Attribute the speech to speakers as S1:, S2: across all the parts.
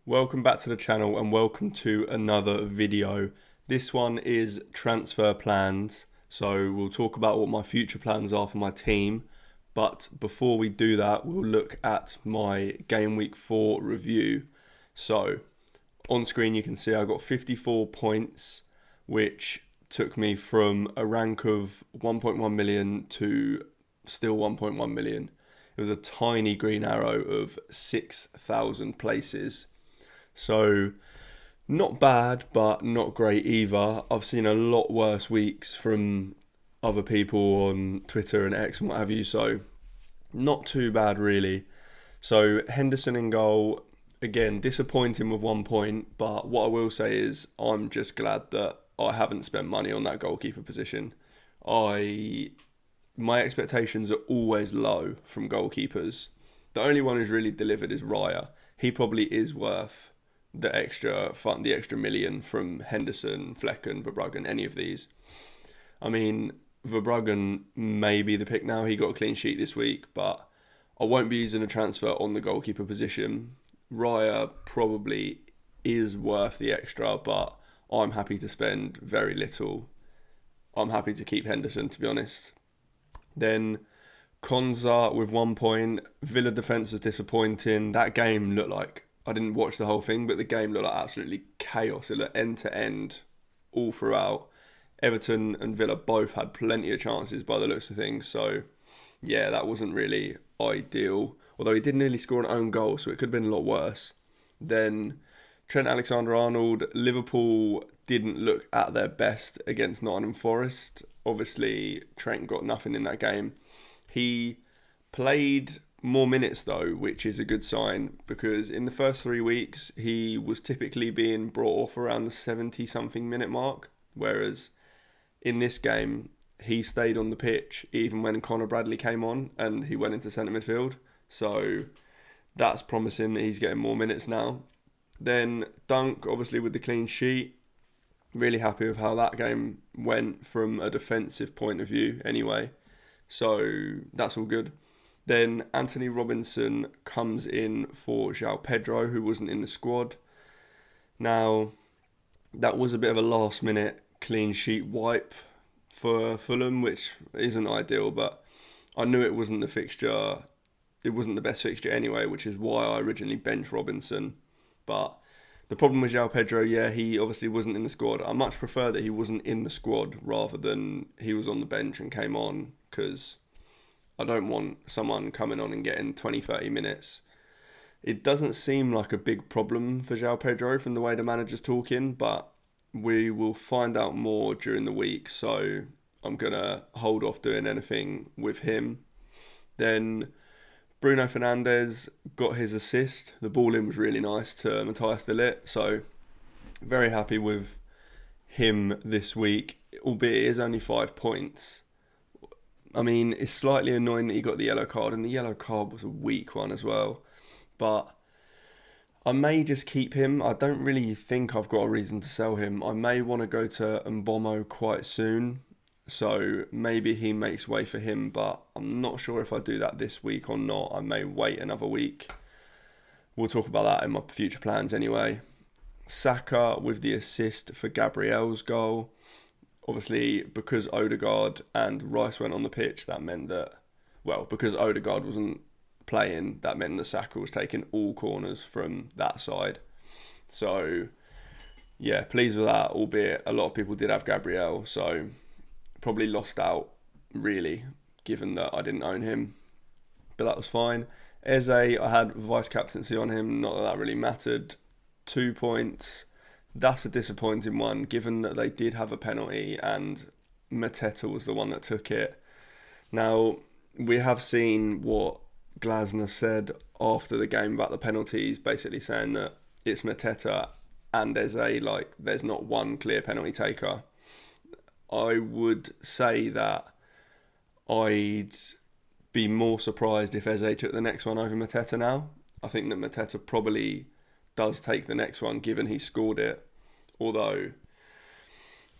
S1: Welcome back to the channel and welcome to another video. This one is transfer plans, so we'll talk about what my future plans are for my team. But before we do that, we'll look at my Game Week 4 review. So on screen you can see I got 54 points, which took me from a rank of 1.1 million to still 1.1 million. It was a tiny green arrow of 6,000 places. So not bad, but not great either. I've seen a lot worse weeks from other people on Twitter and X and what have you, so not too bad really. So Henderson in goal, again, disappointing with 1 point, but what I will say is I'm just glad that I haven't spent money on that goalkeeper position. My expectations are always low from goalkeepers. The only one who's really delivered is Raya. He probably is worth the extra million from Henderson, Flecken, Verbruggen, any of these. I mean, Verbruggen may be the pick now. He got a clean sheet this week, but I won't be using a transfer on the goalkeeper position. Raya probably is worth the extra, but I'm happy to spend very little. I'm happy to keep Henderson, to be honest. Then Konza with 1 point. Villa defence was disappointing. That game looked like, I didn't watch the whole thing, but the game looked like absolutely chaos. It looked end to end all throughout. Everton and Villa both had plenty of chances by the looks of things. So, yeah, that wasn't really ideal. Although he did nearly score an own goal, so it could have been a lot worse. Then Trent Alexander-Arnold, Liverpool didn't look at their best against Nottingham Forest. Obviously, Trent got nothing in that game. He played more minutes though, which is a good sign, because in the first 3 weeks he was typically being brought off around the 70 something minute mark, whereas in this game he stayed on the pitch even when Conor Bradley came on and he went into centre midfield. So that's promising that he's getting more minutes now. Then Dunk, obviously with the clean sheet, really happy with how that game went from a defensive point of view anyway. So that's all good. Then Anthony Robinson comes in for João Pedro, who wasn't in the squad. Now, that was a bit of a last minute clean sheet wipe for Fulham, which isn't ideal, but I knew it wasn't the fixture. It wasn't the best fixture anyway, which is why I originally benched Robinson. But the problem with João Pedro, yeah, he obviously wasn't in the squad. I much prefer that he wasn't in the squad rather than he was on the bench and came on, because I don't want someone coming on and getting 20, 30 minutes. It doesn't seem like a big problem for João Pedro from the way the manager's talking, but we will find out more during the week, so I'm going to hold off doing anything with him. Then Bruno Fernandes got his assist. The ball in was really nice to Matthias de Ligt, so very happy with him this week, albeit it is only 5 points. I mean, it's slightly annoying that he got the yellow card, and the yellow card was a weak one as well. But I may just keep him. I don't really think I've got a reason to sell him. I may want to go to Mbomo quite soon, so maybe he makes way for him, but I'm not sure if I do that this week or not. I may wait another week. We'll talk about that in my future plans anyway. Saka with the assist for Gabriel's goal. Obviously, because Odegaard and Rice went on the pitch, that meant that, well, because Odegaard wasn't playing, that meant that Saka was taking all corners from that side. So, yeah, pleased with that, albeit a lot of people did have Gabriel, so probably lost out, really, given that I didn't own him. But that was fine. Eze, I had vice-captaincy on him, not that that really mattered. 2 points. That's a disappointing one, given that they did have a penalty and Mateta was the one that took it. Now, we have seen what Glasner said after the game about the penalties, basically saying that it's Mateta and Eze, like, there's not one clear penalty taker. I would say that I'd be more surprised if Eze took the next one over Mateta now. I think that Mateta probably does take the next one, given he scored it. Although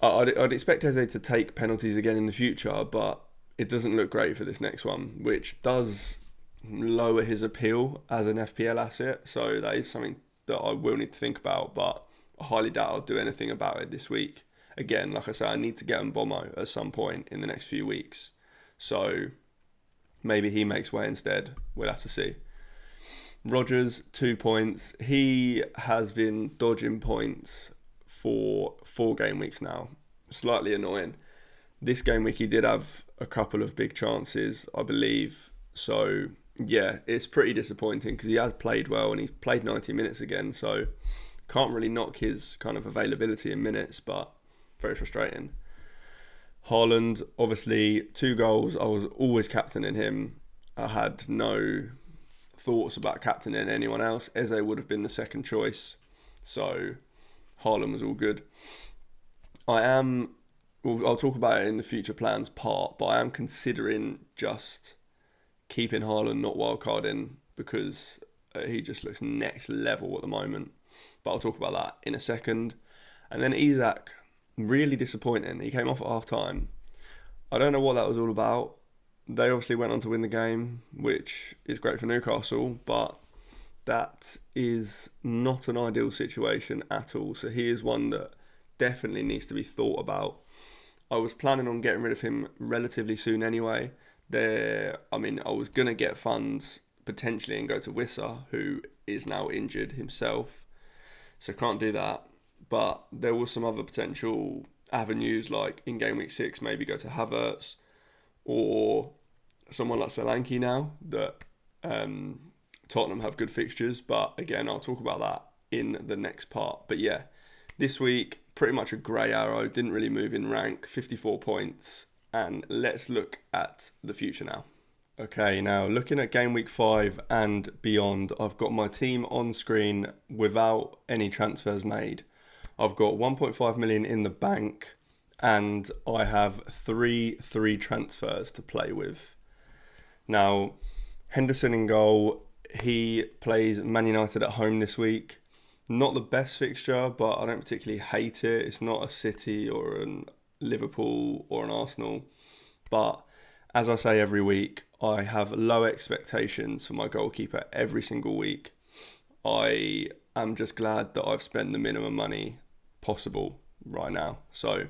S1: I'd expect Eze to take penalties again in the future, but it doesn't look great for this next one, which does lower his appeal as an FPL asset. So that is something that I will need to think about, but I highly doubt I'll do anything about it this week. Again, like I say, I need to get Mbomo at some point in the next few weeks. So maybe he makes way instead. We'll have to see. Rogers, 2 points. He has been dodging points for 4 game weeks now. Slightly annoying. This game week he did have a couple of big chances, I believe. So yeah, it's pretty disappointing because he has played well and he's played 90 minutes again. So can't really knock his kind of availability in minutes, but very frustrating. Haaland, obviously 2 goals. I was always captaining him. I had no thoughts about captaining anyone else. Eze would have been the second choice. So Haaland was all good. I'll talk about it in the future plans part, but I am considering just keeping Haaland, not wildcarding, because he just looks next level at the moment. But I'll talk about that in a second. And then Isak, really disappointing. He came off at half time. I don't know what that was all about. They obviously went on to win the game, which is great for Newcastle, but that is not an ideal situation at all. So he is one that definitely needs to be thought about. I was planning on getting rid of him relatively soon anyway. I was going to get funds potentially and go to Wissa, who is now injured himself. So can't do that. But there was some other potential avenues, like in game week 6, maybe go to Havertz or someone like Solanke now that Tottenham have good fixtures. But again, I'll talk about that in the next part. But yeah, this week, pretty much a grey arrow, didn't really move in rank, 54 points. And let's look at the future now. Okay, now looking at game week 5 and beyond, I've got my team on screen without any transfers made. I've got 1.5 million in the bank and I have three transfers to play with. Now, Henderson in goal, he plays Man United at home this week. Not the best fixture, but I don't particularly hate it. It's not a City or a Liverpool or an Arsenal. But as I say every week, I have low expectations for my goalkeeper every single week. I am just glad that I've spent the minimum money possible right now. So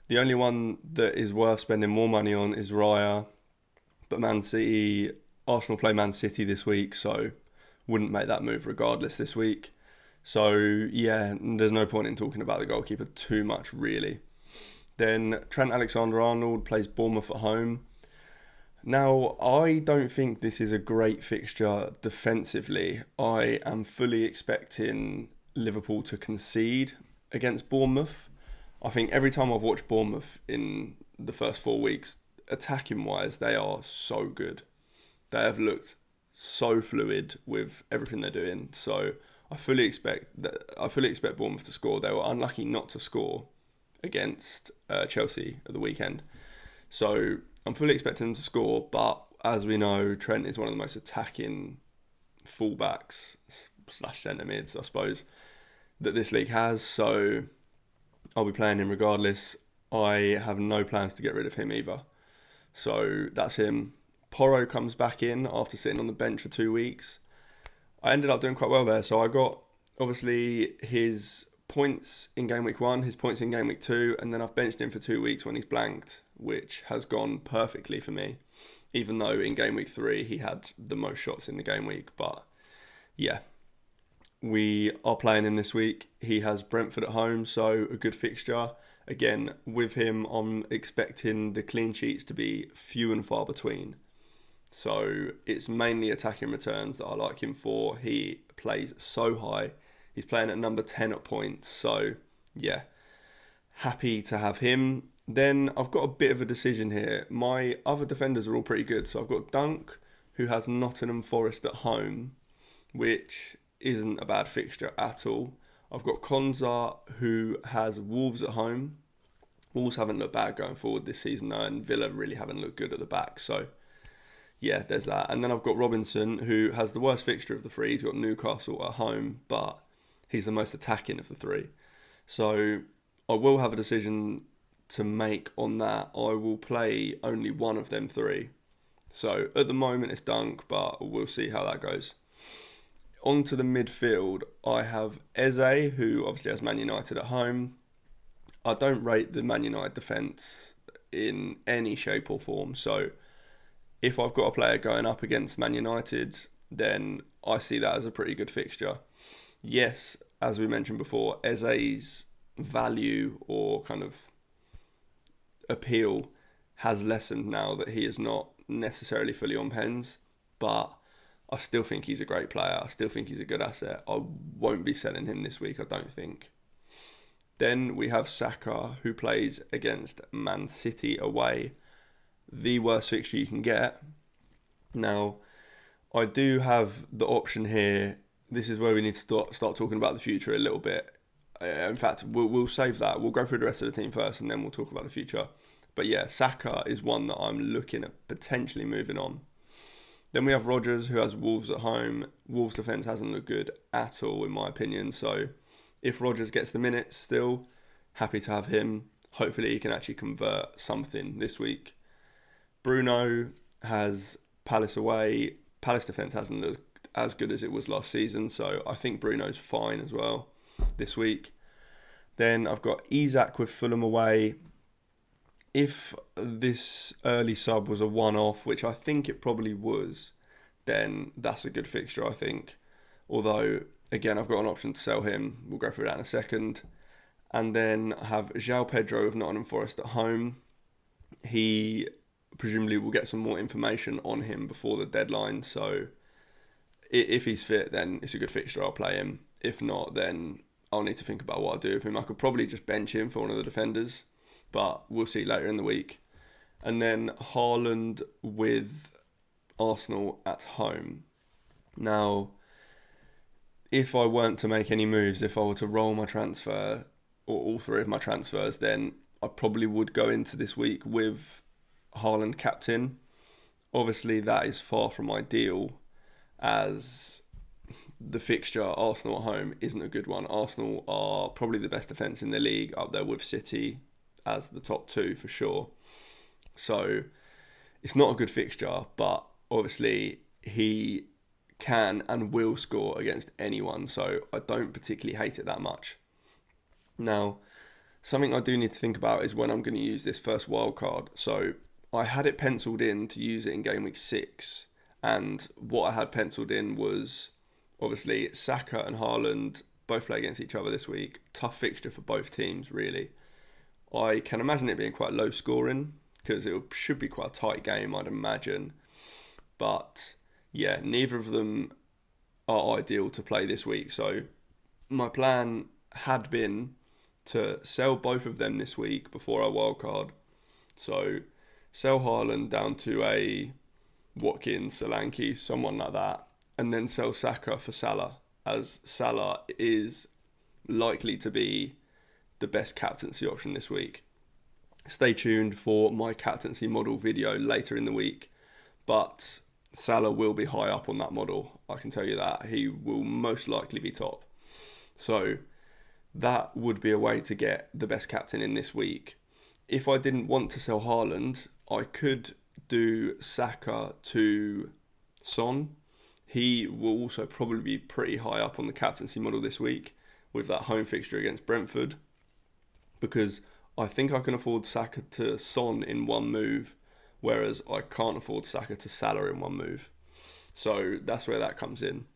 S1: the only one that is worth spending more money on is Raya. But Arsenal play Man City this week, so wouldn't make that move regardless this week. So yeah, there's no point in talking about the goalkeeper too much really. Then Trent Alexander-Arnold plays Bournemouth at home. Now, I don't think this is a great fixture defensively. I am fully expecting Liverpool to concede against Bournemouth. I think every time I've watched Bournemouth in the first 4 weeks, attacking wise, they are so good. They have looked so fluid with everything they're doing. So I fully expect Bournemouth to score. They were unlucky not to score against Chelsea at the weekend. So I'm fully expecting them to score, but as we know, Trent is one of the most attacking fullbacks / centre mids, I suppose, that this league has. So I'll be playing him regardless. I have no plans to get rid of him either. So that's him. Porro comes back in after sitting on the bench for 2 weeks. I ended up doing quite well there. So I got, obviously, his points in game week 1, his points in game week 2, and then I've benched him for 2 weeks when he's blanked, which has gone perfectly for me, even though in game week 3 he had the most shots in the game week. But yeah, we are playing him this week. He has Brentford at home, so a good fixture. Again, with him, I'm expecting the clean sheets to be few and far between. So it's mainly attacking returns that I like him for. He plays so high. He's playing at number 10 at points. So yeah, happy to have him. Then I've got a bit of a decision here. My other defenders are all pretty good. So I've got Dunk, who has Nottingham Forest at home, which isn't a bad fixture at all. I've got Konza, who has Wolves at home. Wolves haven't looked bad going forward this season though, and Villa really haven't looked good at the back. So yeah, there's that. And then I've got Robinson, who has the worst fixture of the 3. He's got Newcastle at home, but he's the most attacking of the 3. So I will have a decision to make on that. I will play only one of them 3. So at the moment it's Dunk, but we'll see how that goes. onto the midfield, I have Eze, who obviously has Man United at home. I don't rate the Man United defence in any shape or form. So if I've got a player going up against Man United, then I see that as a pretty good fixture. Yes, as we mentioned before, Eze's value or kind of appeal has lessened now that he is not necessarily fully on pens, but I still think he's a great player. I still think he's a good asset. I won't be selling him this week, I don't think. Then we have Saka, who plays against Man City away. The worst fixture you can get. Now, I do have the option here. This is where we need to start talking about the future a little bit. In fact, we'll save that. We'll go through the rest of the team first, and then we'll talk about the future. But yeah, Saka is one that I'm looking at potentially moving on. Then we have Rodgers, who has Wolves at home. Wolves' defence hasn't looked good at all, in my opinion. So if Rodgers gets the minutes still, happy to have him. Hopefully he can actually convert something this week. Bruno has Palace away. Palace defence hasn't looked as good as it was last season, so I think Bruno's fine as well this week. Then I've got Isak with Fulham away. If this early sub was a one-off, which I think it probably was, then that's a good fixture, I think. Although, again, I've got an option to sell him. We'll go through that in a second. And then I have João Pedro of Nottingham Forest at home. He presumably will get some more information on him before the deadline. So if he's fit, then it's a good fixture. I'll play him. If not, then I'll need to think about what I'll do with him. I could probably just bench him for one of the defenders, but we'll see later in the week. And then Haaland with Arsenal at home. Now, if I weren't to make any moves, if I were to roll my transfer, or all three of my transfers, then I probably would go into this week with Haaland captain. Obviously, that is far from ideal, as the fixture, Arsenal at home, isn't a good one. Arsenal are probably the best defence in the league, up there with City as the top two for sure. So it's not a good fixture, but obviously he can and will score against anyone, so I don't particularly hate it that much. Now, something I do need to think about is when I'm going to use this first wild card. So I had it penciled in to use it in game week 6, and what I had penciled in was obviously Saka and Haaland both play against each other this week. Tough fixture for both teams, really. I can imagine it being quite low scoring because it should be quite a tight game, I'd imagine. But yeah, neither of them are ideal to play this week. So my plan had been to sell both of them this week before our wildcard. So sell Haaland down to a Watkins, Solanke, someone like that, and then sell Saka for Salah, as Salah is likely to be the best captaincy option this week. Stay tuned for my captaincy model video later in the week, but Salah will be high up on that model, I can tell you that. He will most likely be top. So that would be a way to get the best captain in this week. If I didn't want to sell Haaland, I could do Saka to Son. He will also probably be pretty high up on the captaincy model this week with that home fixture against Brentford, because I think I can afford Saka to Son in one move, whereas I can't afford Saka to Salah in one move. So that's where that comes in.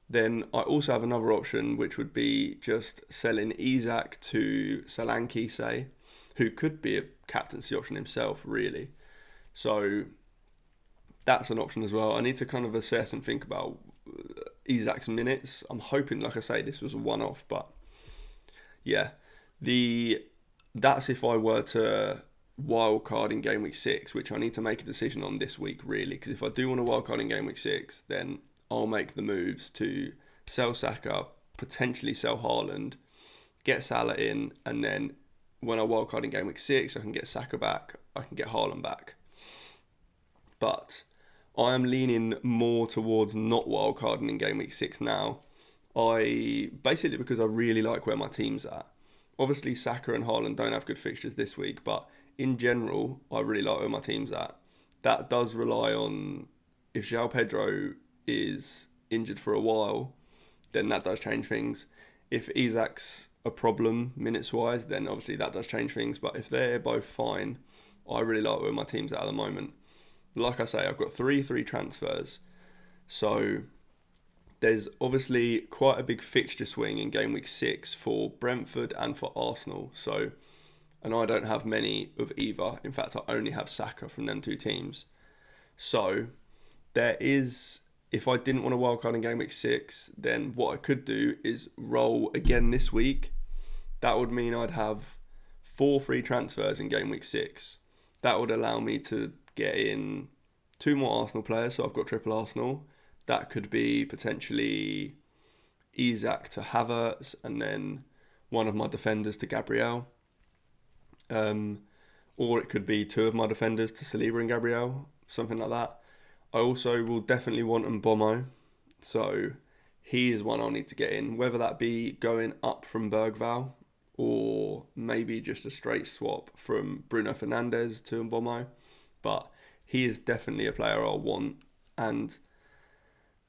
S1: Then I also have another option, which would be just selling Isak to Solanke, say, who could be a captaincy option himself, really. So that's an option as well. I need to kind of assess and think about Isak's minutes. I'm hoping, like I say, this was a one-off, but yeah, that's if I were to wildcard in game week 6, which I need to make a decision on this week, really, because if I do want to wildcard in game week 6, then I'll make the moves to sell Saka, potentially sell Haaland, get Salah in, and then when I wildcard in game week 6, I can get Saka back, I can get Haaland back. But I am leaning more towards not wildcarding in game week 6 now. Basically because I really like where my team's at. Obviously, Saka and Haaland don't have good fixtures this week, but in general, I really like where my team's at. That does rely on, if João Pedro is injured for a while, then that does change things. If Isak's a problem minutes-wise, then obviously that does change things. But if they're both fine, I really like where my team's at the moment. Like I say, I've got three transfers. So there's obviously quite a big fixture swing in game week 6 for Brentford and for Arsenal. So, and I don't have many of either. In fact, I only have Saka from them two teams. So there is, if I didn't want to wildcard in game week 6, then what I could do is roll again this week. That would mean I'd have 4 free transfers in game week 6. That would allow me to get in 2 more Arsenal players, so I've got triple Arsenal. That could be potentially Isak to Havertz, and then one of my defenders to Gabriel. Or it could be 2 of my defenders to Saliba and Gabriel, something like that. I also will definitely want Mbomo, so he is one I'll need to get in, whether that be going up from Bergvall or maybe just a straight swap from Bruno Fernandes to Mbomo. But he is definitely a player I'll want, and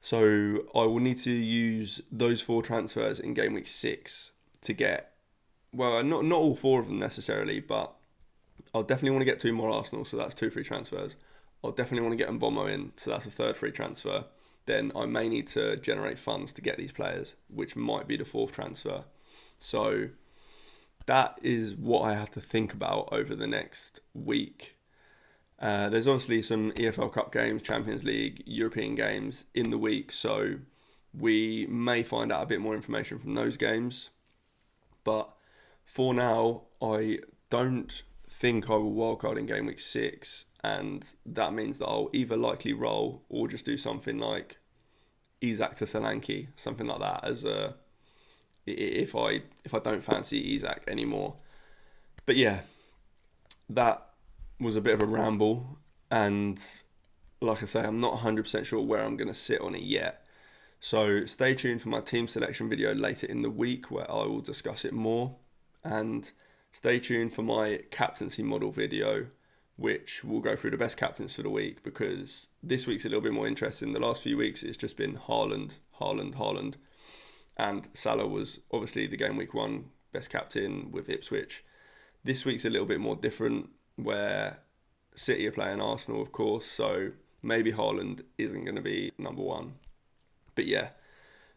S1: so I will need to use those 4 transfers in game week 6 to get, well, not all 4 of them necessarily, but I'll definitely want to get 2 more Arsenal, so that's 2 free transfers. I'll definitely want to get Mbomo in, so that's a 3rd free transfer. Then I may need to generate funds to get these players, which might be the 4th transfer. So that is what I have to think about over the next week. There's obviously some EFL Cup games, Champions League, European games in the week, so we may find out a bit more information from those games. But for now, I don't think I will wildcard in game week 6, and that means that I'll either likely roll or just do something like Isak to Solanke, something like that, as a if I don't fancy Isak anymore. But yeah, that was a bit of a ramble, and like I say, I'm not 100% sure where I'm going to sit on it yet. So stay tuned for my team selection video later in the week where I will discuss it more, and stay tuned for my captaincy model video, which will go through the best captains for the week, because this week's a little bit more interesting. The last few weeks it's just been Haaland, and Salah was obviously the game week 1 best captain with Ipswich. This week's a little bit more different, where City are playing Arsenal, of course, so maybe Haaland isn't going to be number 1. But yeah,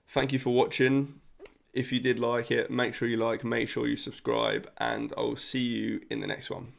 S1: thank you for watching. If you did like it, make sure you like, make sure you subscribe, and I'll see you in the next one.